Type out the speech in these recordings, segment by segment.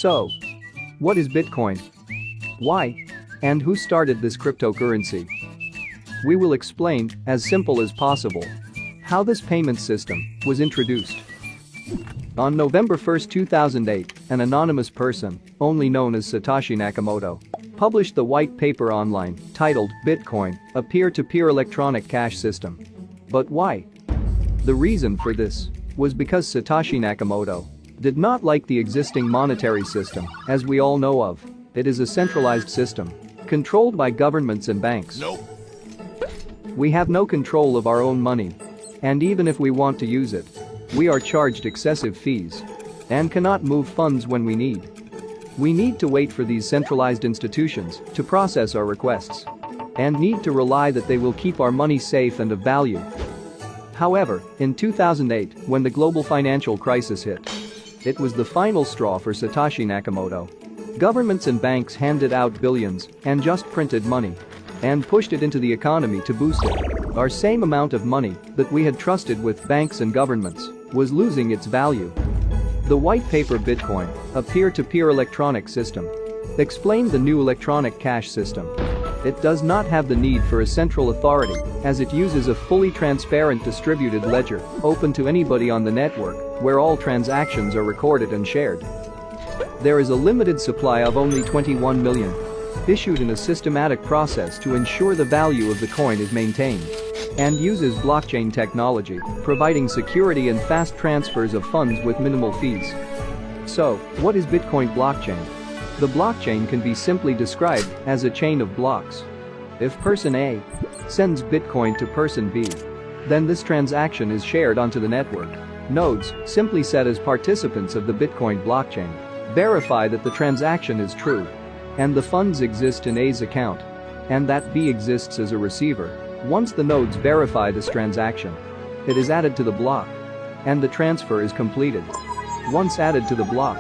So, what is Bitcoin? Why? And who started this cryptocurrency? We will explain, as simple as possible, how this payment system was introduced. On November 1, 2008, an anonymous person, only known as Satoshi Nakamoto, published the white paper online titled Bitcoin, a peer-to-peer electronic cash system. But why? The reason for this was because Satoshi Nakamoto did not like the existing monetary system, as we all know of. It is a centralized system, controlled by governments and banks. Nope. We have no control of our own money. And even if we want to use it, we are charged excessive fees and cannot move funds when we need. We need to wait for these centralized institutions to process our requests and need to rely that they will keep our money safe and of value. However, in 2008, when the global financial crisis hit, it was the final straw for Satoshi Nakamoto. Governments and banks handed out billions and just printed money and pushed it into the economy to boost it. Our same amount of money that we had trusted with banks and governments was losing its value. The white paper Bitcoin, a peer-to-peer electronic system, explained the new electronic cash system. It does not have the need for a central authority, as it uses a fully transparent distributed ledger, open to anybody on the network, where all transactions are recorded and shared. There is a limited supply of only 21 million, issued in a systematic process to ensure the value of the coin is maintained, and uses blockchain technology, providing security and fast transfers of funds with minimal fees. So, what is Bitcoin blockchain? The blockchain can be simply described as a chain of blocks. If person A sends Bitcoin to person B, then this transaction is shared onto the network. Nodes, simply set as participants of the Bitcoin blockchain, verify that the transaction is true and the funds exist in A's account and that B exists as a receiver. Once the nodes verify this transaction, it is added to the block and the transfer is completed. Once added to the block,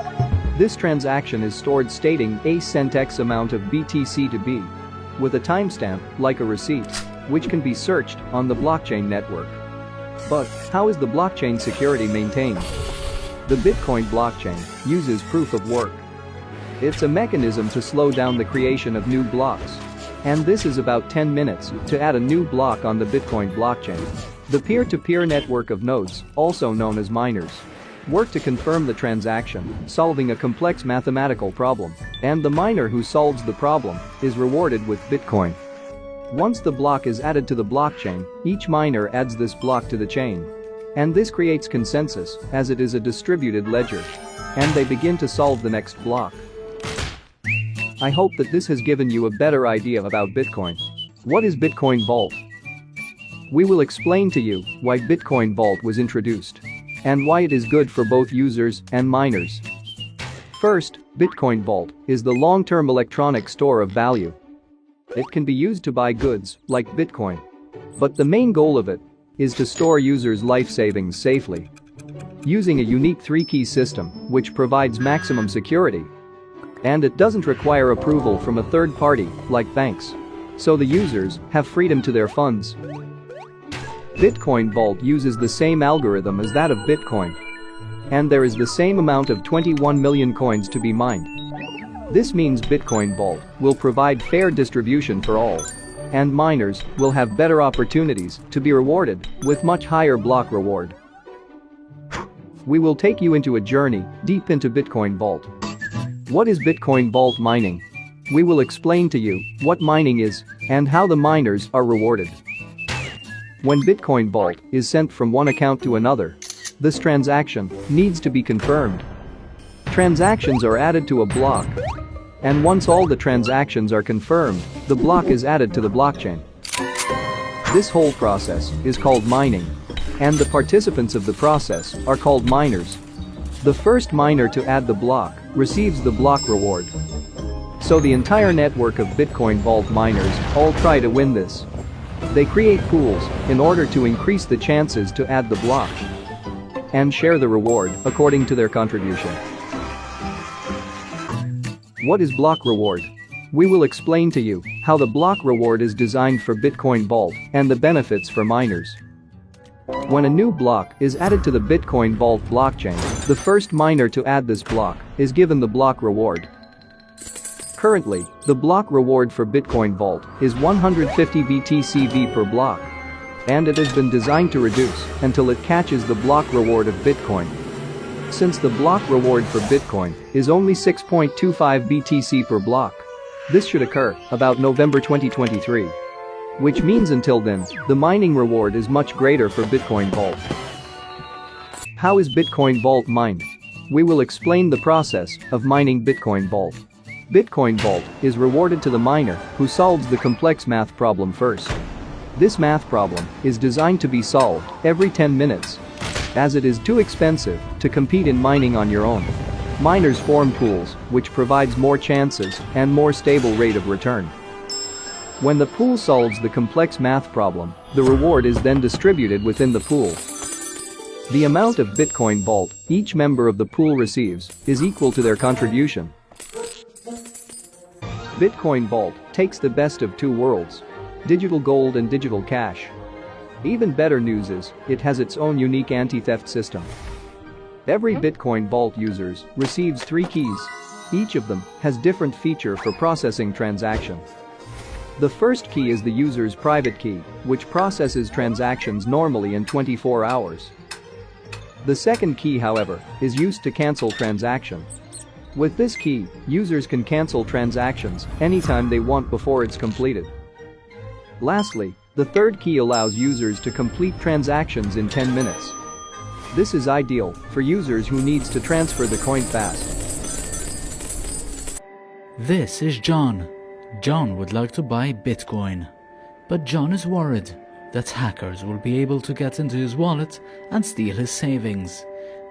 this transaction is stored stating A sent X amount of BTC to B with a timestamp, like a receipt, which can be searched on the blockchain network. But how is the blockchain security maintained? The Bitcoin blockchain uses proof of work. It's a mechanism to slow down the creation of new blocks. And this is about 10 minutes to add a new block on the Bitcoin blockchain. The peer-to-peer network of nodes, also known as miners, work to confirm the transaction, solving a complex mathematical problem, and the miner who solves the problem is rewarded with Bitcoin. Once the block is added to the blockchain, each miner adds this block to the chain. And this creates consensus, as it is a distributed ledger, and they begin to solve the next block. I hope that this has given you a better idea about Bitcoin. What is Bitcoin Vault? We will explain to you why Bitcoin Vault was introduced and why it is good for both users and miners. First, Bitcoin Vault is the long-term electronic store of value. It can be used to buy goods, like Bitcoin. But the main goal of it is to store users' life savings safely, using a unique 3-key system which provides maximum security. And it doesn't require approval from a third party, like banks. So the users have freedom to their funds. Bitcoin Vault uses the same algorithm as that of Bitcoin. And there is the same amount of 21 million coins to be mined. This means Bitcoin Vault will provide fair distribution for all. And miners will have better opportunities to be rewarded with much higher block reward. We will take you into a journey deep into Bitcoin Vault. What is Bitcoin Vault mining? We will explain to you what mining is and how the miners are rewarded. When Bitcoin Vault is sent from one account to another, this transaction needs to be confirmed. Transactions are added to a block, and once all the transactions are confirmed, the block is added to the blockchain. This whole process is called mining, and the participants of the process are called miners. The first miner to add the block receives the block reward. So the entire network of Bitcoin Vault miners all try to win this. They create pools in order to increase the chances to add the block and share the reward according to their contribution. What is block reward? We will explain to you how the block reward is designed for Bitcoin Vault and the benefits for miners. When a new block is added to the Bitcoin Vault blockchain, The first miner to add this block is given the block reward. Currently, the block reward for Bitcoin Vault is 150 BTCV per block. And it has been designed to reduce until it catches the block reward of Bitcoin. Since the block reward for Bitcoin is only 6.25 BTC per block, this should occur about November 2023. Which means until then, the mining reward is much greater for Bitcoin Vault. How is Bitcoin Vault mined? We will explain the process of mining Bitcoin Vault. Bitcoin Vault is rewarded to the miner who solves the complex math problem first. This math problem is designed to be solved every 10 minutes, as it is too expensive to compete in mining on your own. Miners form pools, which provides more chances and more stable rate of return. When the pool solves the complex math problem, the reward is then distributed within the pool. The amount of Bitcoin Vault each member of the pool receives is equal to their contribution. Bitcoin Vault takes the best of two worlds: digital gold and digital cash. Even better news is, it has its own unique anti-theft system. Every Bitcoin Vault users receives 3 keys. Each of them has different feature for processing transaction. The first key is the user's private key, which processes transactions normally in 24 hours. The second key, however, is used to cancel transaction. With this key, users can cancel transactions anytime they want before it's completed. Lastly, the third key allows users to complete transactions in 10 minutes. This is ideal for users who needs to transfer the coin fast. This is John. John would like to buy Bitcoin, but John is worried that hackers will be able to get into his wallet and steal his savings.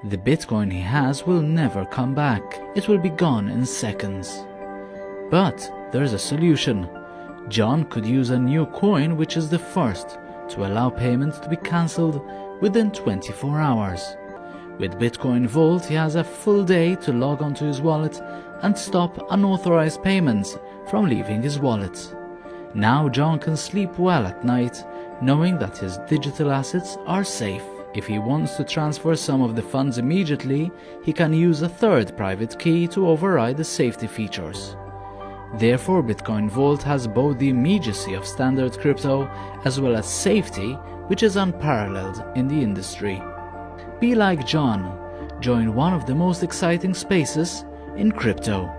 The Bitcoin he has will never come back. It will be gone in seconds. But there's a solution. John could use a new coin which is the first to allow payments to be cancelled within 24 hours. With Bitcoin Vault, he has a full day to log onto his wallet and stop unauthorized payments from leaving his wallet. Now John can sleep well at night, knowing that his digital assets are safe. If he wants to transfer some of the funds immediately, he can use a third private key to override the safety features. Therefore, Bitcoin Vault has both the immediacy of standard crypto as well as safety, which is unparalleled in the industry. Be like John. Join one of the most exciting spaces in crypto.